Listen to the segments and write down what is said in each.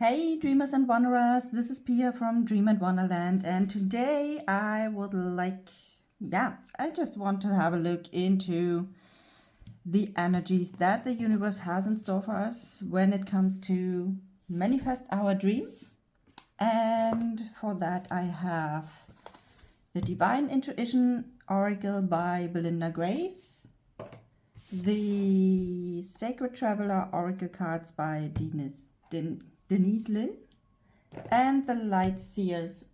Hey dreamers and wanderers, this is Pia from Dream and Wanderland, and today I would I just want to have a look into the energies that the universe has in store for us when it comes to manifest our dreams. And for that I have the Divine Intuition Oracle by Belinda Grace, the Sacred Traveler Oracle cards by Denise Lynn, and the Light Seers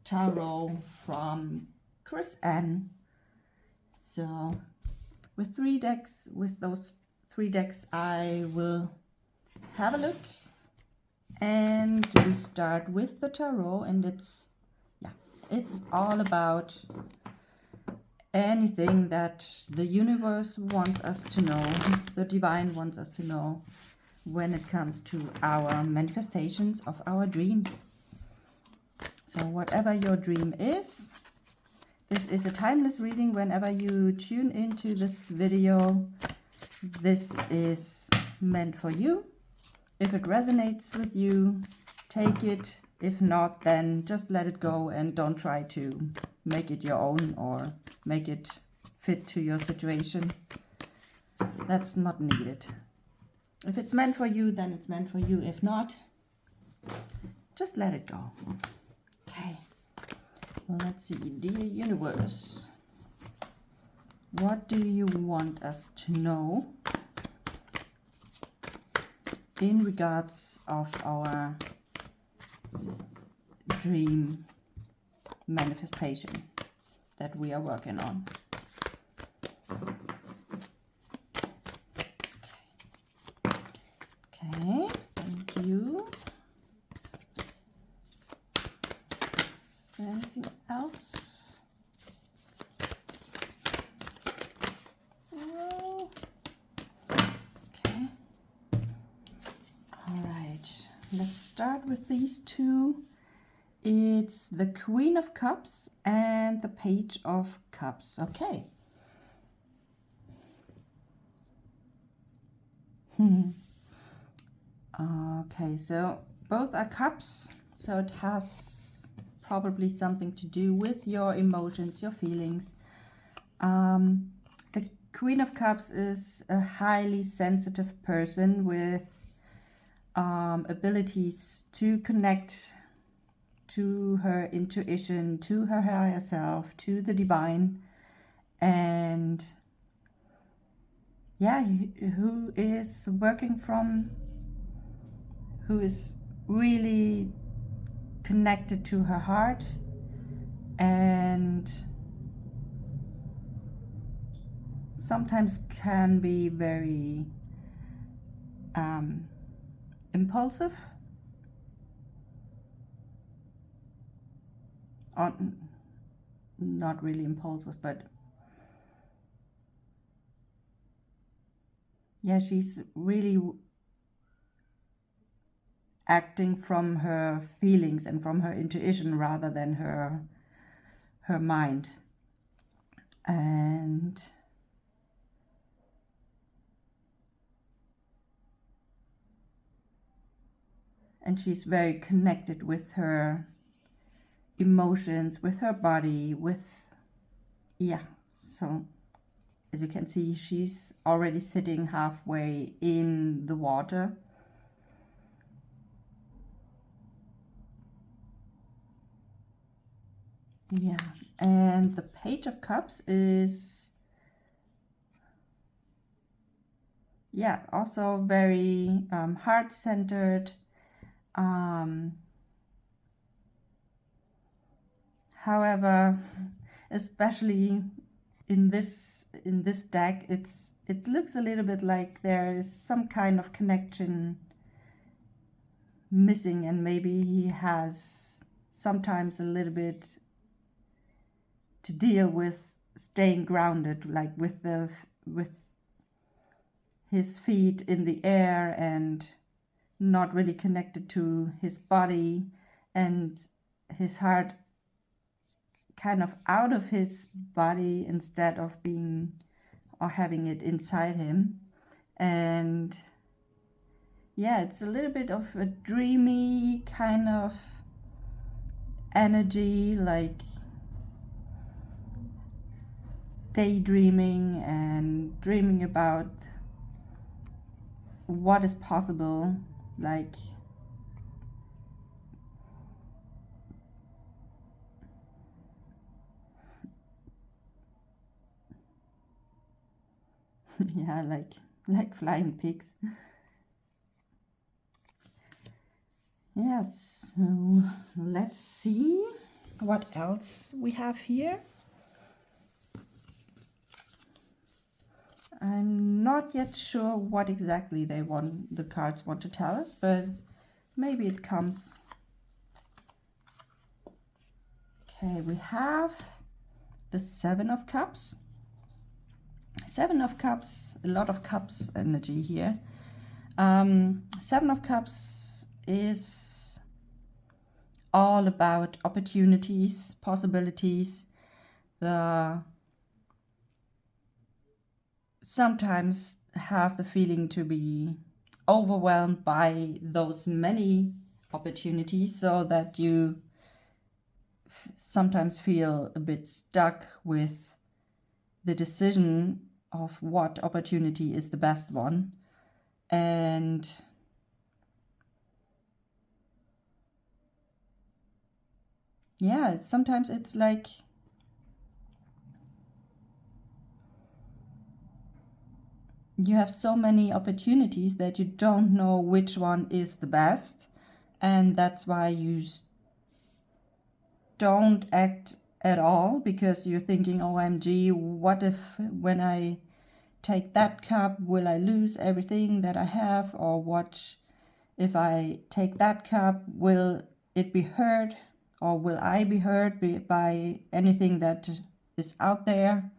Tarot from Chris Ann. So with those three decks, I will have a look, and we start with the tarot, and it's all about anything that the universe wants us to know, the divine wants us to know when it comes to our manifestations of our dreams. So whatever your dream is, this is a timeless reading. Whenever you tune into this video, this is meant for you. If it resonates with you, take it. If not, then just let it go and don't try to make it your own or make it fit to your situation. That's not needed. If it's meant for you, then it's meant for you. If not, just let it go. Okay, well, let's see. Dear universe, what do you want us to know in regards of our dream manifestation that we are working on? Okay, thank you. Is there anything else? No. Okay. All right, let's start with these two. It's the Queen of Cups and the Page of Cups. Okay. Okay, so both are cups, so it has probably something to do with your emotions, your feelings. The Queen of Cups is a highly sensitive person with abilities to connect to her intuition, to her higher self, to the divine, and who is really connected to her heart, and sometimes can be very impulsive, or not really impulsive, but yeah, she's really acting from her feelings and from her intuition rather than her mind. And she's very connected with her emotions, with her body, so as you can see, she's already sitting halfway in the water. Yeah, and the Page of Cups is also very heart-centered. However, especially in this deck, it looks a little bit like there is some kind of connection missing, and maybe he has sometimes a little bit to deal with staying grounded, like with his feet in the air and not really connected to his body, and his heart kind of out of his body instead of being or having it inside him. And yeah, it's a little bit of a dreamy kind of energy, like daydreaming and dreaming about what is possible, like yeah, like flying pigs. Yes, so let's see what else we have here. I'm not yet sure what exactly the cards want to tell us, but maybe it comes. Okay, we have the Seven of Cups. Seven of Cups, a lot of cups energy here. Seven of Cups is all about opportunities, possibilities. The sometimes have the feeling to be overwhelmed by those many opportunities, so that you sometimes feel a bit stuck with the decision of what opportunity is the best one. And yeah, sometimes it's like you have so many opportunities that you don't know which one is the best, and that's why you don't act at all, because you're thinking, OMG, what if when I take that cup, will I lose everything that I have? Or what if I take that cup, will it be hurt? Or will I be hurt by anything that is out there?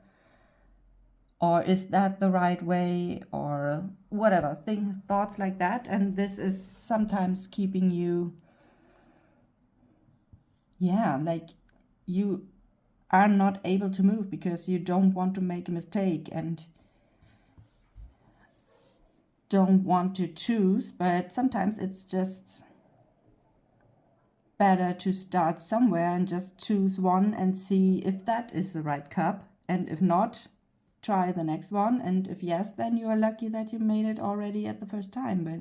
Or is that the right way? Or whatever, thoughts like that. And this is sometimes keeping you, yeah, like you are not able to move because you don't want to make a mistake and don't want to choose. But sometimes it's just better to start somewhere and just choose one and see if that is the right cup. And if not, try the next one. And if yes, then you are lucky that you made it already at the first time. But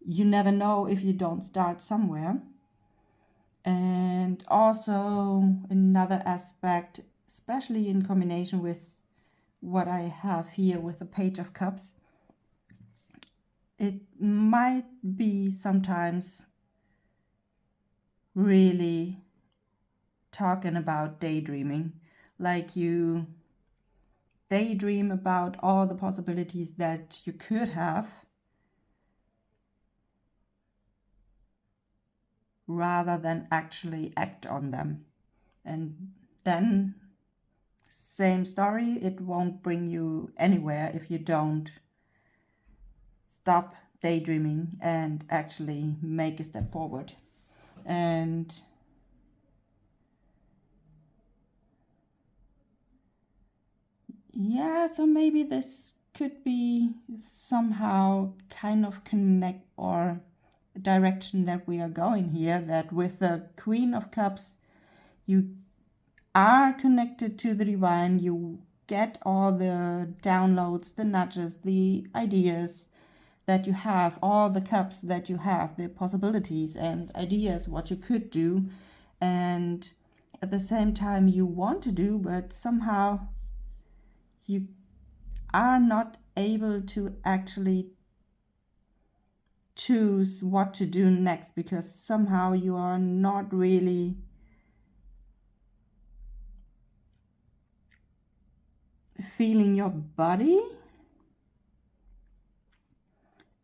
you never know if you don't start somewhere. And also another aspect, especially in combination with what I have here with the Page of Cups, it might be sometimes really talking about daydreaming, like you daydream about all the possibilities that you could have, rather than actually act on them. And then, same story, it won't bring you anywhere if you don't stop daydreaming and actually make a step forward. And yeah, so maybe this could be somehow kind of connect or direction that we are going here, that with the Queen of Cups, you are connected to the divine, you get all the downloads, the nudges, the ideas that you have, all the cups that you have, the possibilities and ideas, what you could do, and at the same time you want to do, but somehow you are not able to actually choose what to do next, because somehow you are not really feeling your body.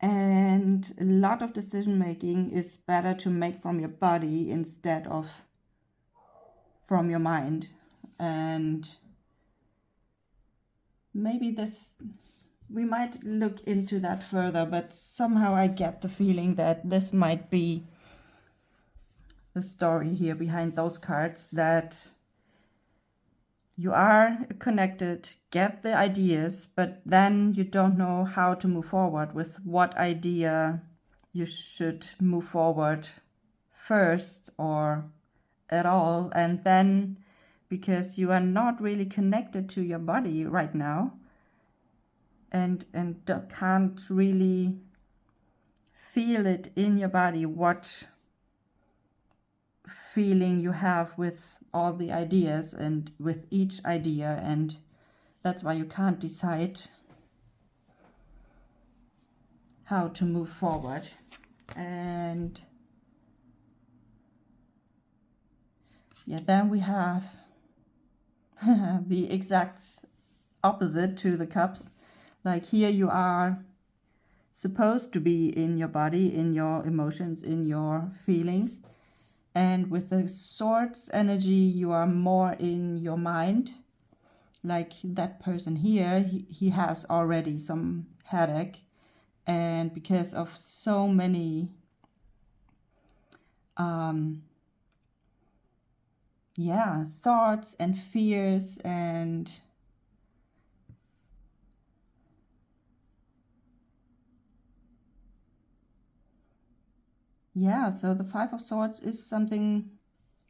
And a lot of decision making is better to make from your body instead of from your mind. And maybe we might look into that further, but somehow I get the feeling that this might be the story here behind those cards, that you are connected, get the ideas, but then you don't know how to move forward with what idea you should move forward first or at all, and then because you are not really connected to your body right now and can't really feel it in your body, what feeling you have with all the ideas and with each idea, and that's why you can't decide how to move forward. And yeah, then we have the exact opposite to the cups. Like here you are supposed to be in your body, in your emotions, in your feelings, and with the swords energy you are more in your mind. Like that person here, he has already some headache, and because of so many thoughts and fears and so the Five of Swords is something,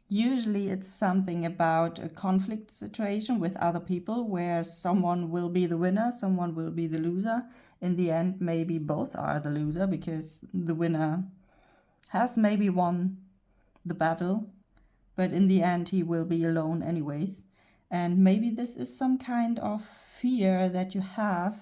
usually it's something about a conflict situation with other people where someone will be the winner, someone will be the loser. In the end, maybe both are the loser because the winner has maybe won the battle, but in the end he will be alone anyways. And maybe this is some kind of fear that you have.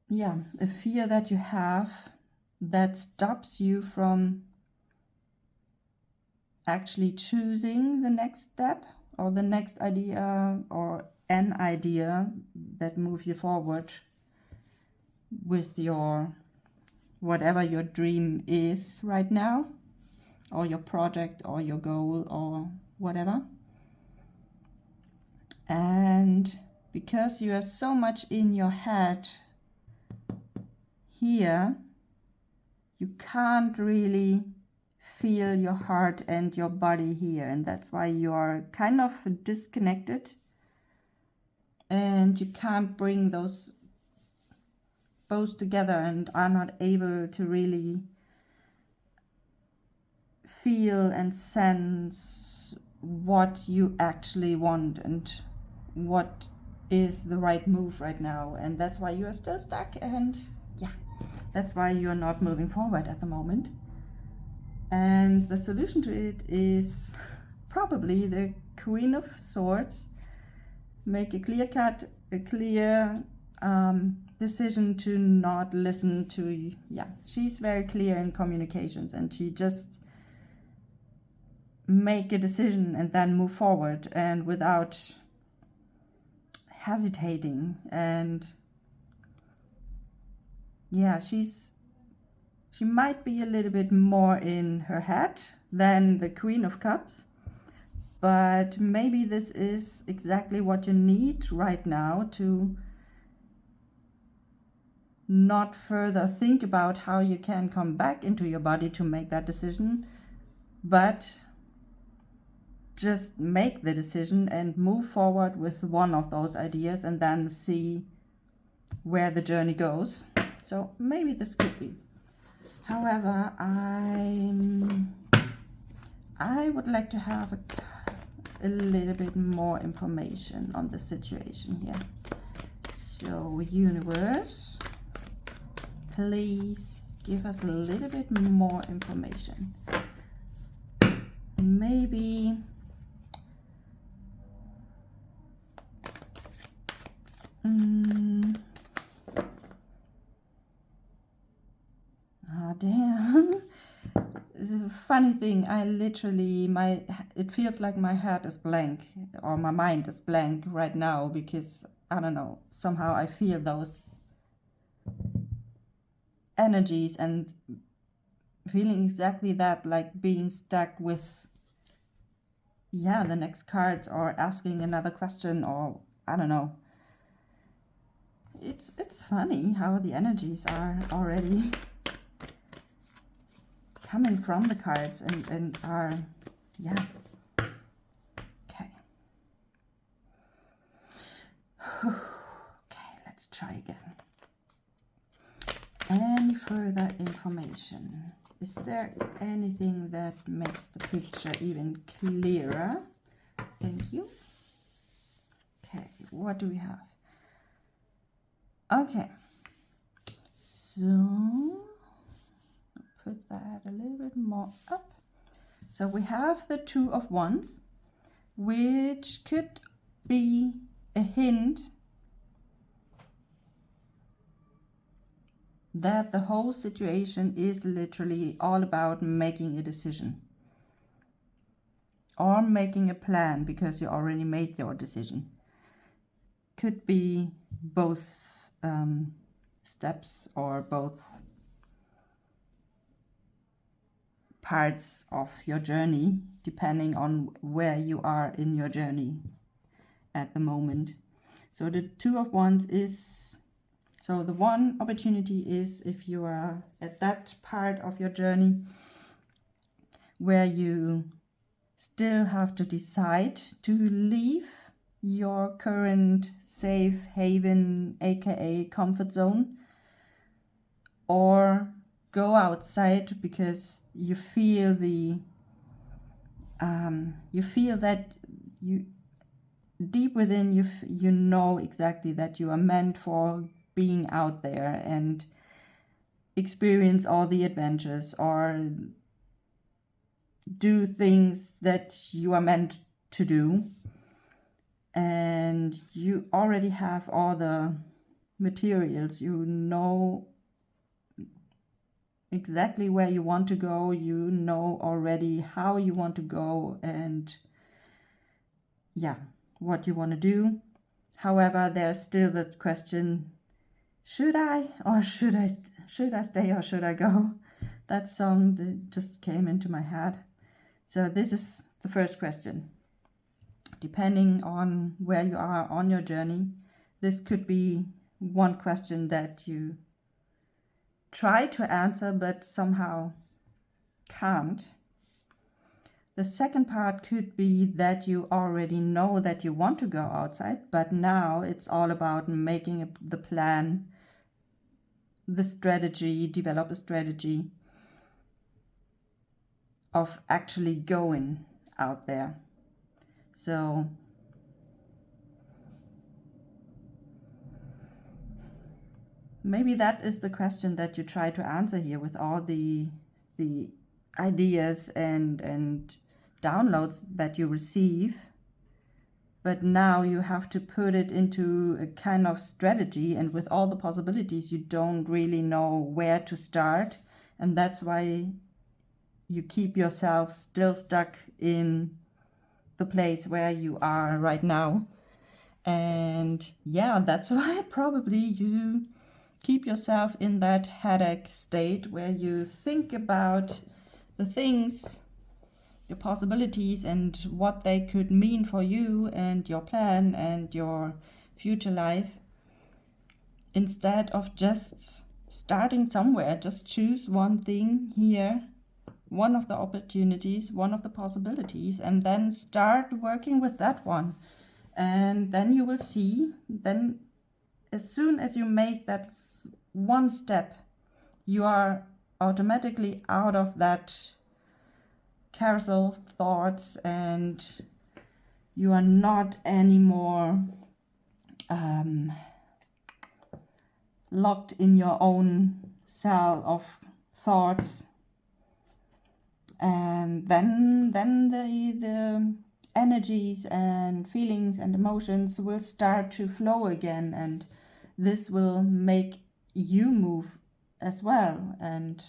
Yeah, a fear that you have that stops you from actually choosing the next step or the next idea or an idea that moves you forward with your whatever your dream is right now, or your project or your goal or whatever. And because you are so much in your head here, you can't really feel your heart and your body here, and that's why you are kind of disconnected and you can't bring those both together and are not able to really feel and sense what you actually want and what is the right move right now. And that's why you are still stuck, and that's why you're not moving forward at the moment. And the solution to it is probably the Queen of Swords. Make a clear cut, a clear decision to not listen to, she's very clear in communications, and she just make a decision and then move forward, and without hesitating. And she might be a little bit more in her head than the Queen of Cups, but maybe this is exactly what you need right now to not further think about how you can come back into your body to make that decision, but just make the decision and move forward with one of those ideas and then see where the journey goes. So maybe this could be. However, I would like to have a little bit more information on the situation here. So universe, please give us a little bit more information. Maybe damn. The funny thing, I literally, it feels like my head is blank or my mind is blank right now, because I don't know, somehow I feel those energies and feeling exactly that, like being stuck with the next cards or asking another question, or I don't know. It's funny how the energies are already coming from the cards and are Any further information? Is there anything that makes the picture even clearer? Thank you. Okay, what do we have? Okay, so put that a little bit more up. So we have the Two of Wands, which could be a hint that the whole situation is literally all about making a decision or making a plan because you already made your decision. Could be both steps or both parts of your journey, depending on where you are in your journey at the moment. So the Two of Wands is, so the one opportunity is if you are at that part of your journey where you still have to decide to leave your current safe haven, aka comfort zone, or go outside because you feel that you deep within you know exactly that you are meant for being out there and experience all the adventures or do things that you are meant to do, and you already have all the materials. You know exactly where you want to go, you know already how you want to go, and yeah, what you want to do. However, there's still the question, should I stay or should I go? That song just came into my head. So this is the first question. Depending on where you are on your journey, this could be one question that you try to answer but somehow can't. The second part could be that you already know that you want to go outside, but now it's all about making the plan, the strategy, develop a strategy of actually going out there. So maybe that is the question that you try to answer here with all the ideas and downloads that you receive. But now you have to put it into a kind of strategy, and with all the possibilities, you don't really know where to start. And that's why you keep yourself still stuck in the place where you are right now. And yeah, that's why probably you keep yourself in that headache state where you think about the things, the possibilities, and what they could mean for you and your plan and your future life, instead of just starting somewhere. Just choose one thing here, one of the opportunities, one of the possibilities, and then start working with that one. And then you will see, then as soon as you make that one step, you are automatically out of that carousel of thoughts, and you are not anymore locked in your own cell of thoughts. And then the energies and feelings and emotions will start to flow again, and this will make you move as well. And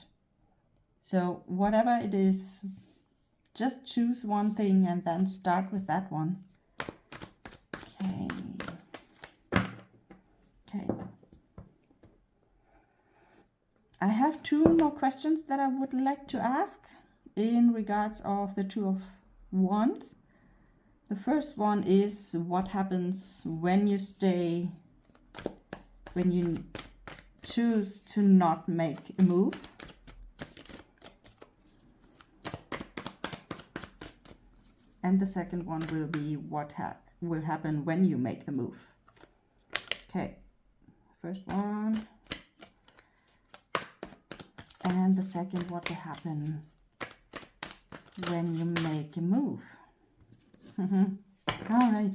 so whatever it is, just choose one thing and then start with that one. Okay. I have two more questions that I would like to ask in regards of the Two of Wands. The first one is, what happens when you choose to not make a move? And the second one will be, what will happen when you make the move? Okay, first one. And the second, what will happen when you make a move. All right.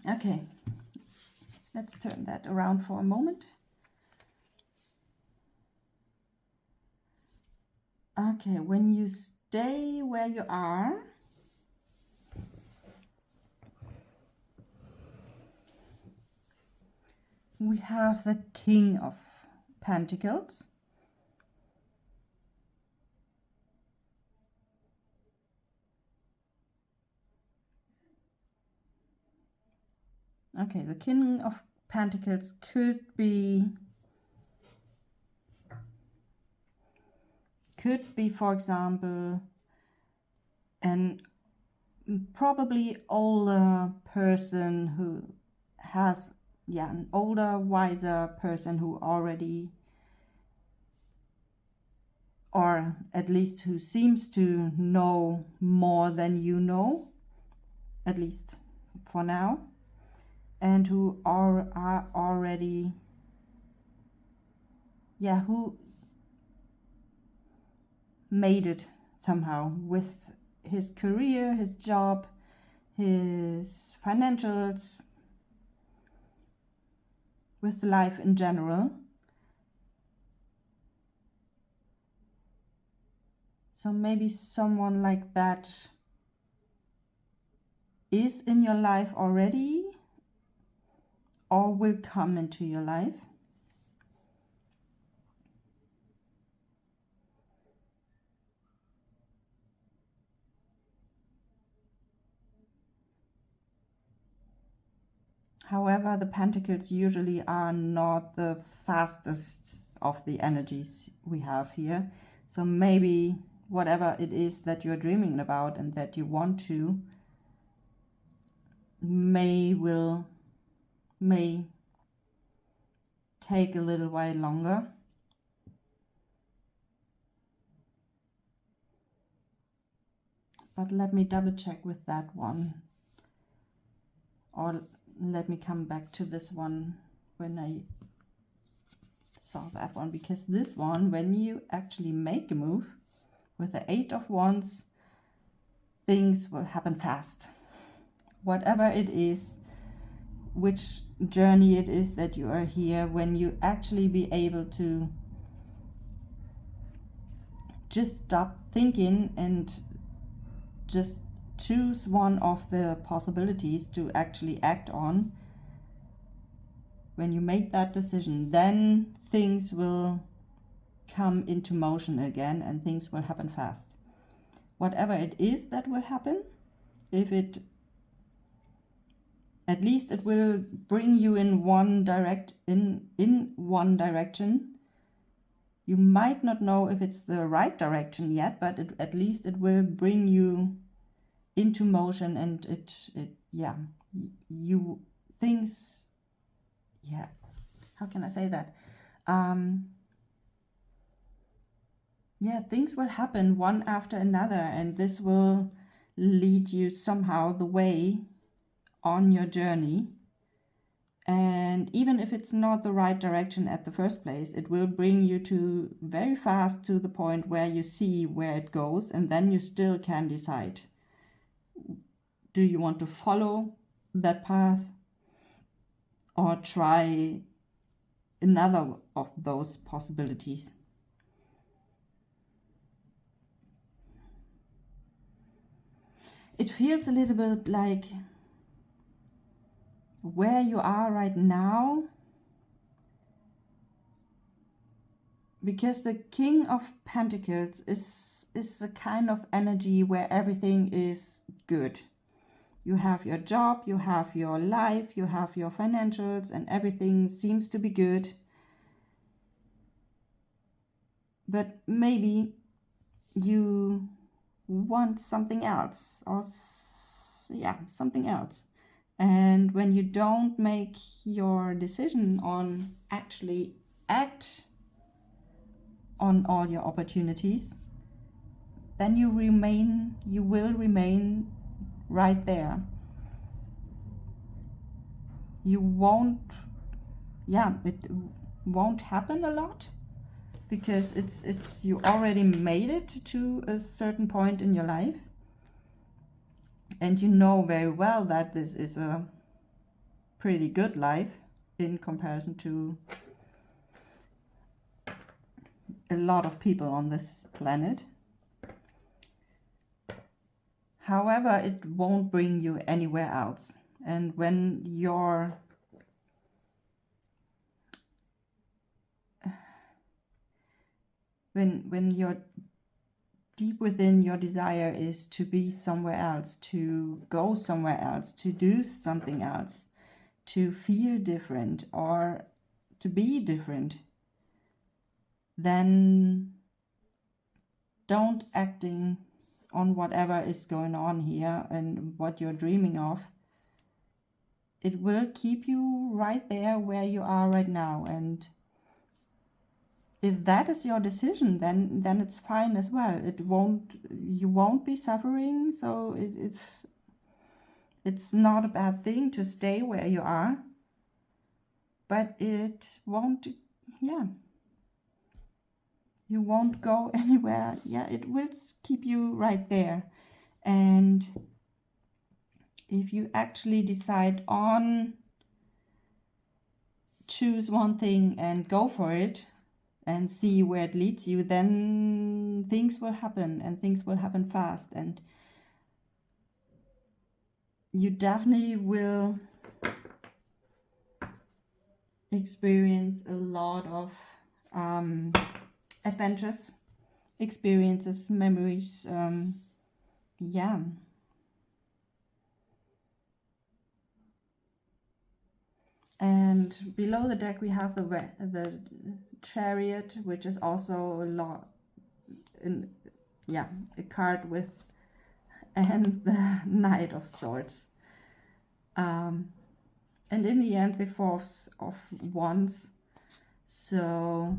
Okay. Let's turn that around for a moment. Okay, when you stay where you are, we have the King of Pentacles. Okay, the King of Pentacles could be, for example, an probably older person who has, an older, wiser person who already, or at least who seems to know more than you know, at least for now, and who are already, who made it somehow with his career, his job, his financials, with life in general. So maybe someone like that is in your life already or will come into your life. However, the pentacles usually are not the fastest of the energies we have here. So maybe whatever it is that you're dreaming about and that you want to may take a little while longer. But let me double check with that one. Or let me come back to this one when I saw that one, because this one, when you actually make a move with the 8 of Wands, things will happen fast. Whatever it is, which journey it is that you are here, when you actually be able to just stop thinking and just choose one of the possibilities to actually act on, when you make that decision, then things will come into motion again and things will happen fast. Whatever it is that will happen, if it, at least it will bring you in one direction. You might not know if it's the right direction yet, but at least it will bring you into motion, and how can I say that? Things will happen one after another, and this will lead you somehow the way on your journey. And even if it's not the right direction at the first place, it will bring you to very fast to the point where you see where it goes, and then you still can decide. Do you want to follow that path or try another of those possibilities? It feels a little bit like where you are right now, because the King of Pentacles is a kind of energy where everything is good. You have your job, you have your life, you have your financials, and everything seems to be good. But maybe you want something else, or something else. And when you don't make your decision on actually act on all your opportunities, then you will remain right there. It won't happen a lot, because it's you already made it to a certain point in your life, and you know very well that this is a pretty good life in comparison to a lot of people on this planet. However, it won't bring you anywhere else. And when you're deep within, your desire is to be somewhere else, to go somewhere else, to do something else, to feel different or to be different, then don't acting on whatever is going on here and what you're dreaming of. It will keep you right there where you are right now. And if that is your decision, then it's fine as well. You won't be suffering, so it's not a bad thing to stay where you are, but it won't, you won't go anywhere. It will keep you right there. And if you actually decide on choose one thing and go for it and see where it leads you, then things will happen, and things will happen fast, and you definitely will experience a lot of adventures, experiences, memories. And below the deck we have the Chariot, which is also a card with, and the Knight of Swords. And in the end, the Four of Wands. So,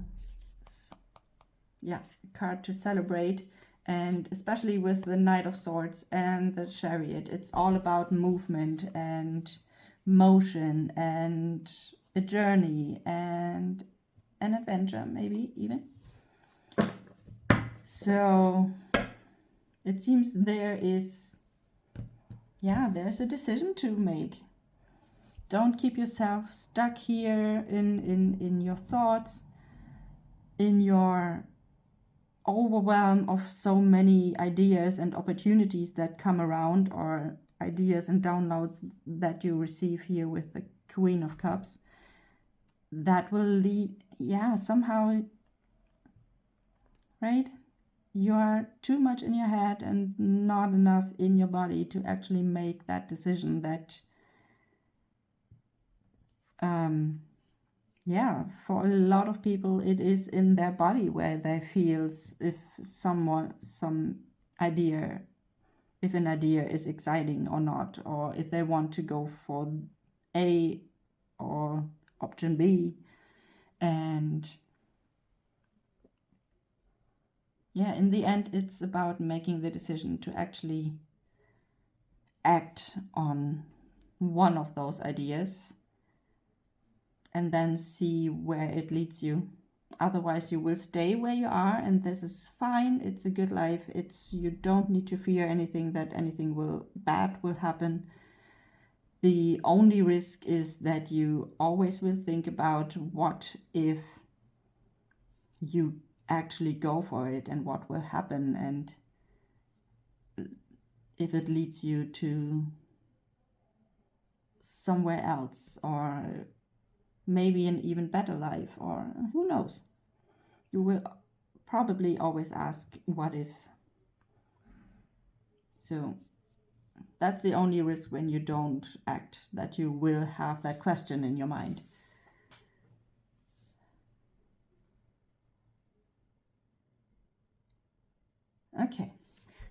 a card to celebrate. And especially with the Knight of Swords and the Chariot, it's all about movement and motion and a journey and an adventure, maybe even. So it seems there's a decision to make. Don't keep yourself stuck here in your thoughts, in your overwhelm of so many ideas and opportunities that come around, or ideas and downloads that you receive here with the Queen of Cups. That will lead, somehow, right? You are too much in your head and not enough in your body to actually make that decision that for a lot of people it is in their body where they feel if an idea is exciting or not, or if they want to go for A or option B. And in the end, it's about making the decision to actually act on one of those ideas and then see where it leads you. Otherwise, you will stay where you are, and this is fine. It's a good life. You don't need to fear anything, that anything bad will happen. The only risk is that you always will think about what if you actually go for it and what will happen, and if it leads you to somewhere else, or maybe an even better life, or who knows. You will probably always ask, what if? So that's the only risk when you don't act, that you will have that question in your mind. Okay,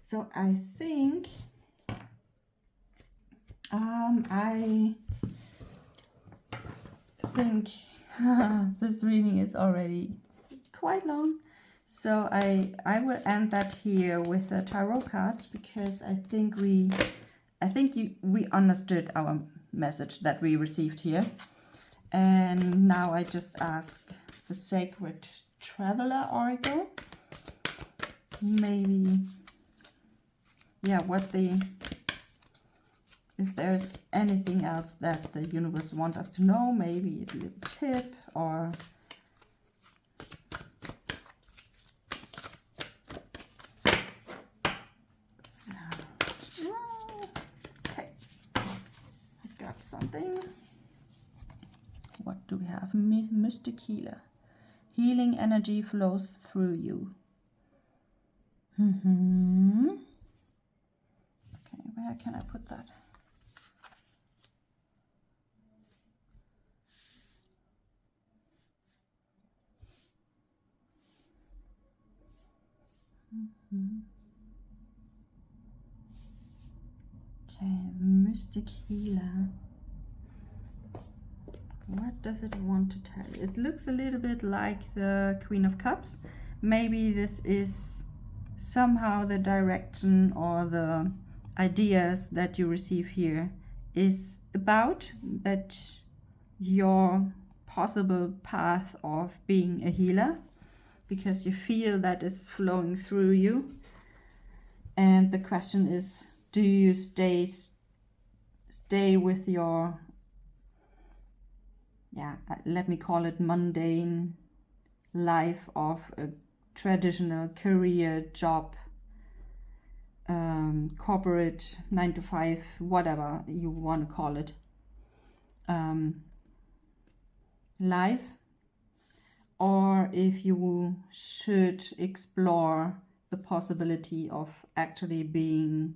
so I think this reading is already quite long, so I will end that here with the tarot cards, because I think we understood our message that we received here. And now I just ask the sacred Traveler Oracle. Maybe, yeah, if there's anything else that the universe wants us to know, maybe a little tip or okay, I got something. What do we have? Mystic Healer. Healing energy flows through you. Okay, where can I put that? Okay, Mystic Healer. What does it want to tell you? It looks a little bit like the Queen of Cups. Maybe this is somehow the direction or the ideas that you receive here is about that your possible path of being a healer, because you feel that is flowing through you. And the question is, do you stay with your, let me call it mundane life of a traditional career job, corporate 9 to 5, whatever you want to call it, life, or if you should explore the possibility of actually being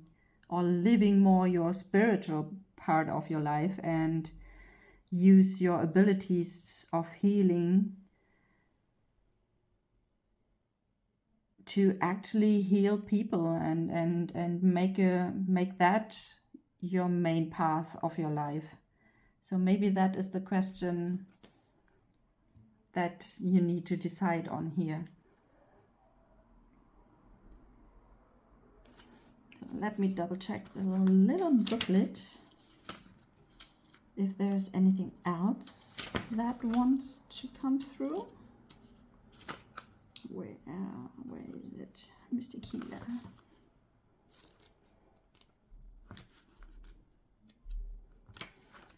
or living more your spiritual part of your life and use your abilities of healing to actually heal people and make that your main path of your life. So maybe that is the question that you need to decide on here. So let me double check the little booklet if there's anything else that wants to come through. Where is it? Mystic Healer.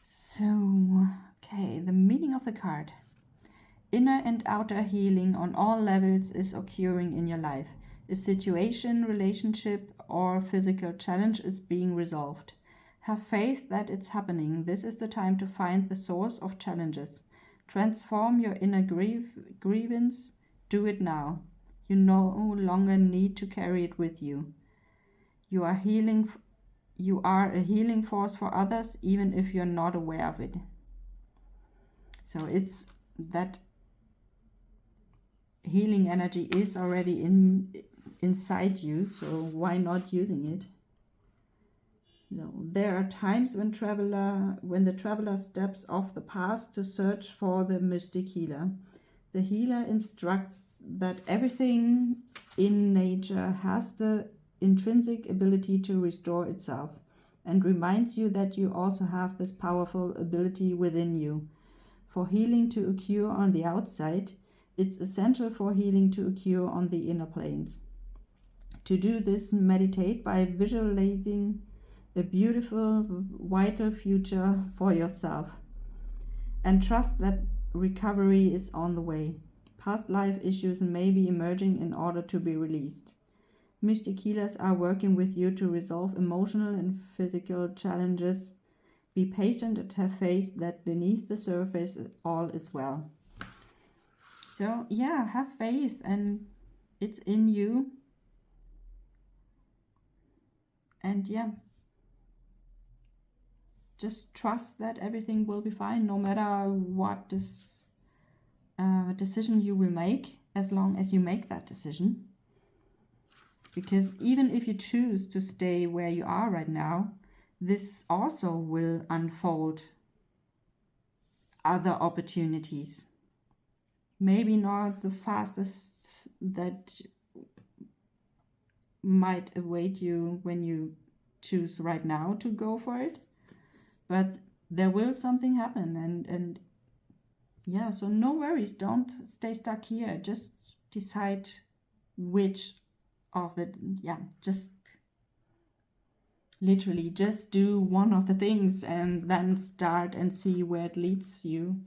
So, okay, the meaning of the card. Inner and outer healing on all levels is occurring in your life. A situation, relationship, or physical challenge is being resolved. Have faith that it's happening. This is the time to find the source of challenges. Transform your inner grievance. Do it now. You no longer need to carry it with you. You are a healing force for others, even if you're not aware of it. So it's that healing energy is already inside you, so why not using it? No, there are times when the traveler steps off the path to search for the mystic healer. The healer instructs that everything in nature has the intrinsic ability to restore itself, and reminds you that you also have this powerful ability within you. For healing to occur on the outside, it's essential for healing to occur on the inner planes. To do this, meditate by visualizing a beautiful, vital future for yourself, and trust that recovery is on the way. Past life issues may be emerging in order to be released. Mystic healers are working with you to resolve emotional and physical challenges. Be patient and have faith that beneath the surface all is well. So yeah, have faith, and it's in you. And yeah, just trust that everything will be fine, no matter what decision you will make, as long as you make that decision. Because even if you choose to stay where you are right now, this also will unfold other opportunities. Maybe not the fastest that might await you when you choose right now to go for it, but there will something happen, and yeah, so no worries. Don't stay stuck here. Just decide which of the, yeah, just literally just do one of the things and then start and see where it leads you.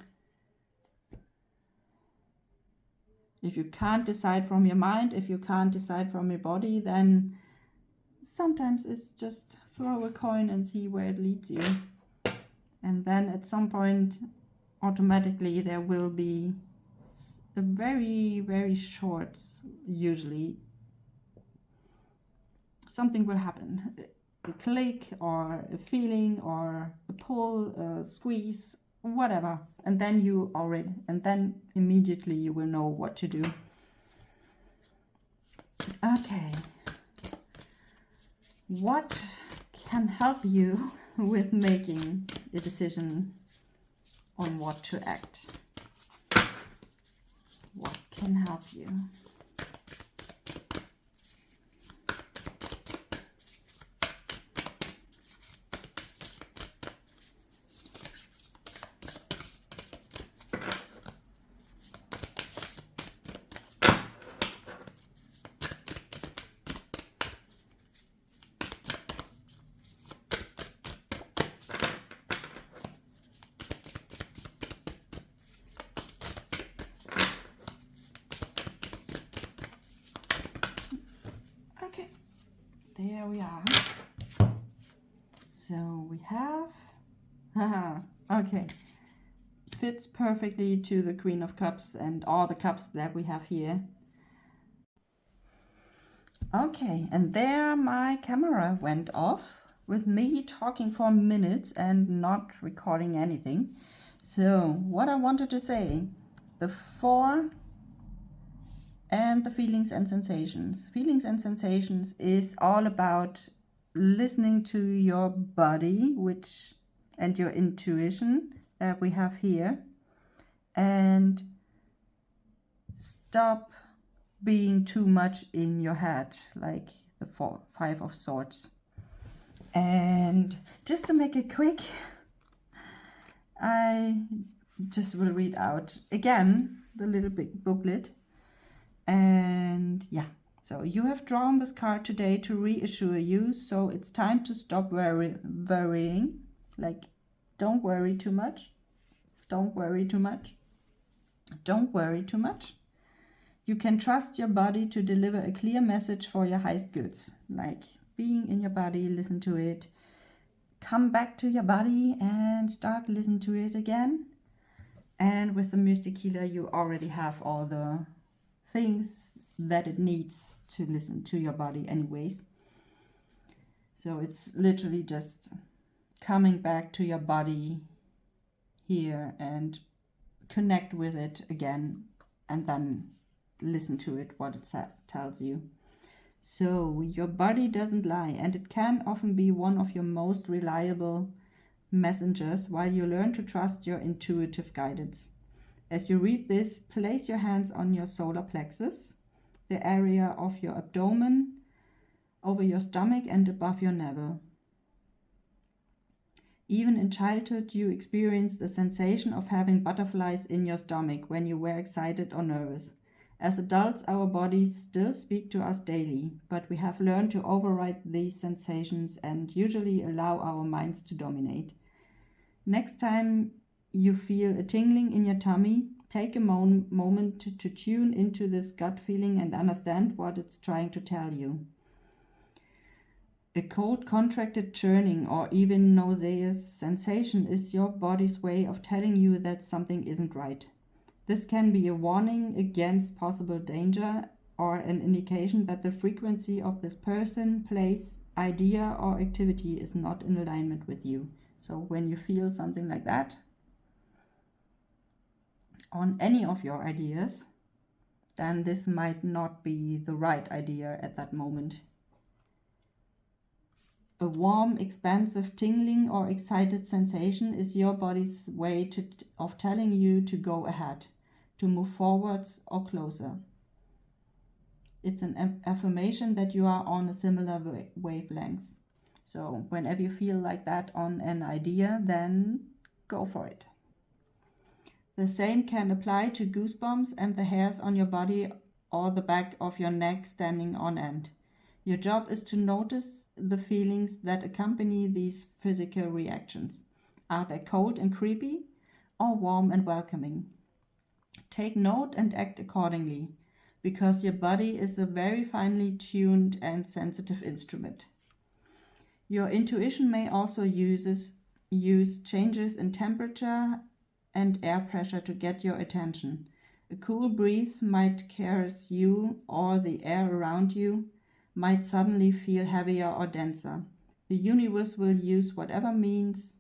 If you can't decide from your mind, if you can't decide from your body, then sometimes it's just throw a coin and see where it leads you. And then at some point, automatically, there will be a very, very short, usually, something will happen. A click or a feeling or a pull, a squeeze, whatever. And then you already, and then immediately you will know what to do. Okay. What can help you with making a decision on what to act? What can help you? Okay, there we are. So we have, okay, fits perfectly to the Queen of Cups and all the cups that we have here. Okay, and there my camera went off with me talking for minutes and not recording anything. So what I wanted to say, the 4 and the feelings and sensations. Feelings and sensations is all about listening to your body, which and your intuition that we have here, and stop being too much in your head, like the 5 of Swords. And just to make it quick, I just will read out again the little big booklet. And yeah, so you have drawn this card today to reassure you, so it's time to stop worrying. Like, don't worry too much. Don't worry too much. Don't worry too much. You can trust your body to deliver a clear message for your highest goods. Like being in your body, listen to it. Come back to your body and start listening to it again. And with the Mystic Healer, you already have all the things that it needs to listen to your body anyways. So it's literally just coming back to your body here and connect with it again, and then listen to it, what it tells you. So your body doesn't lie, and it can often be one of your most reliable messengers while you learn to trust your intuitive guidance. As you read this, place your hands on your solar plexus, the area of your abdomen, over your stomach and above your navel. Even in childhood, you experienced the sensation of having butterflies in your stomach when you were excited or nervous. As adults, our bodies still speak to us daily, but we have learned to override these sensations and usually allow our minds to dominate. Next time you feel a tingling in your tummy, take a moment to tune into this gut feeling and understand what it's trying to tell you. A cold, contracted churning or even nauseous sensation is your body's way of telling you that something isn't right. This can be a warning against possible danger or an indication that the frequency of this person, place, idea, or activity is not in alignment with you. So when you feel something like that on any of your ideas, then this might not be the right idea at that moment. A warm, expansive, tingling, or excited sensation is your body's way of telling you to go ahead, to move forwards or closer. It's an affirmation that you are on a similar wavelength. So whenever you feel like that on an idea, then go for it. The same can apply to goosebumps and the hairs on your body or the back of your neck standing on end. Your job is to notice the feelings that accompany these physical reactions. Are they cold and creepy or warm and welcoming? Take note and act accordingly, because your body is a very finely tuned and sensitive instrument. Your intuition may also use changes in temperature and air pressure to get your attention. A cool breeze might caress you, or the air around you might suddenly feel heavier or denser. The universe will use whatever means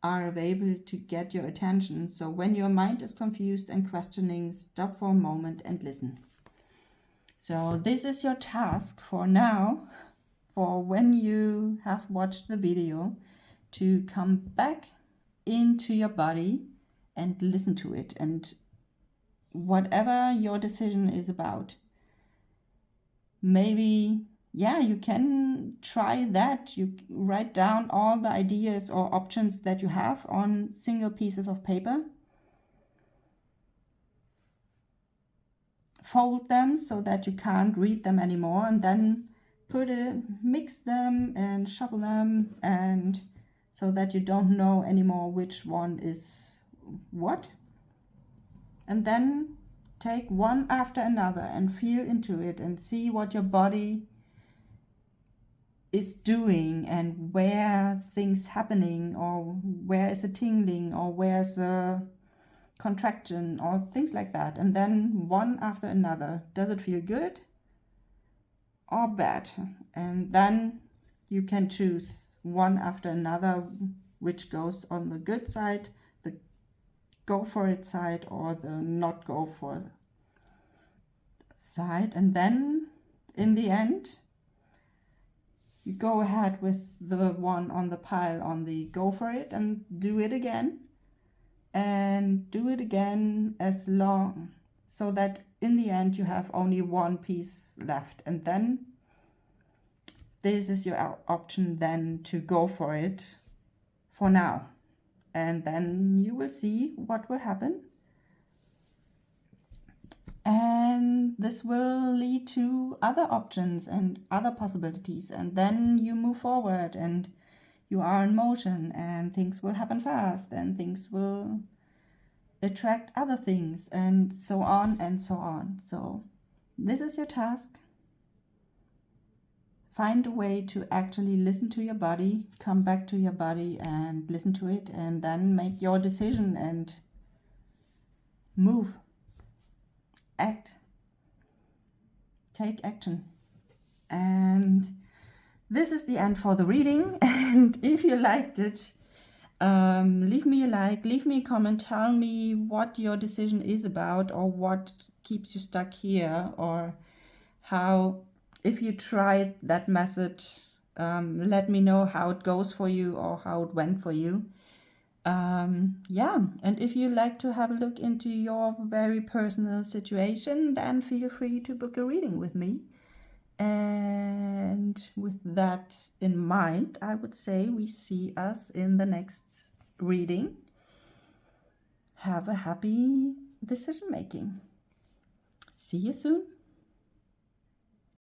are available to get your attention. So when your mind is confused and questioning, stop for a moment and listen. So this is your task for now, for when you have watched the video, to come back into your body and listen to it, and whatever your decision is about. Maybe, yeah, you can try that. You write down all the ideas or options that you have on single pieces of paper. Fold them so that you can't read them anymore, and then mix them and shuffle them, and so that you don't know anymore which one is what. And then take one after another and feel into it and see what your body is doing and where things happening, or where is a tingling, or where's a contraction, or things like that. And then one after another, does it feel good or bad? And then you can choose one after another which goes on the good side, the go for it side, or the not go for side. And then in the end, you go ahead with the one on the pile on the go for it, and do it again, and do it again as long, so that in the end you have only one piece left. And then this is your option then to go for it for now. And then you will see what will happen. And this will lead to other options and other possibilities. And then you move forward and you are in motion, and things will happen fast, and things will attract other things, and so on and so on. So this is your task. Find a way to actually listen to your body, come back to your body and listen to it, and then make your decision and move. Act. Take action. And this is the end for the reading. And if you liked it, leave me a like, leave me a comment, tell me what your decision is about, or what keeps you stuck here, or how, if you tried that method, let me know how it goes for you or how it went for you. Yeah, and if you like to have a look into your very personal situation, then feel free to book a reading with me. And with that in mind, I would say we see us in the next reading. Have a happy decision making. See you soon.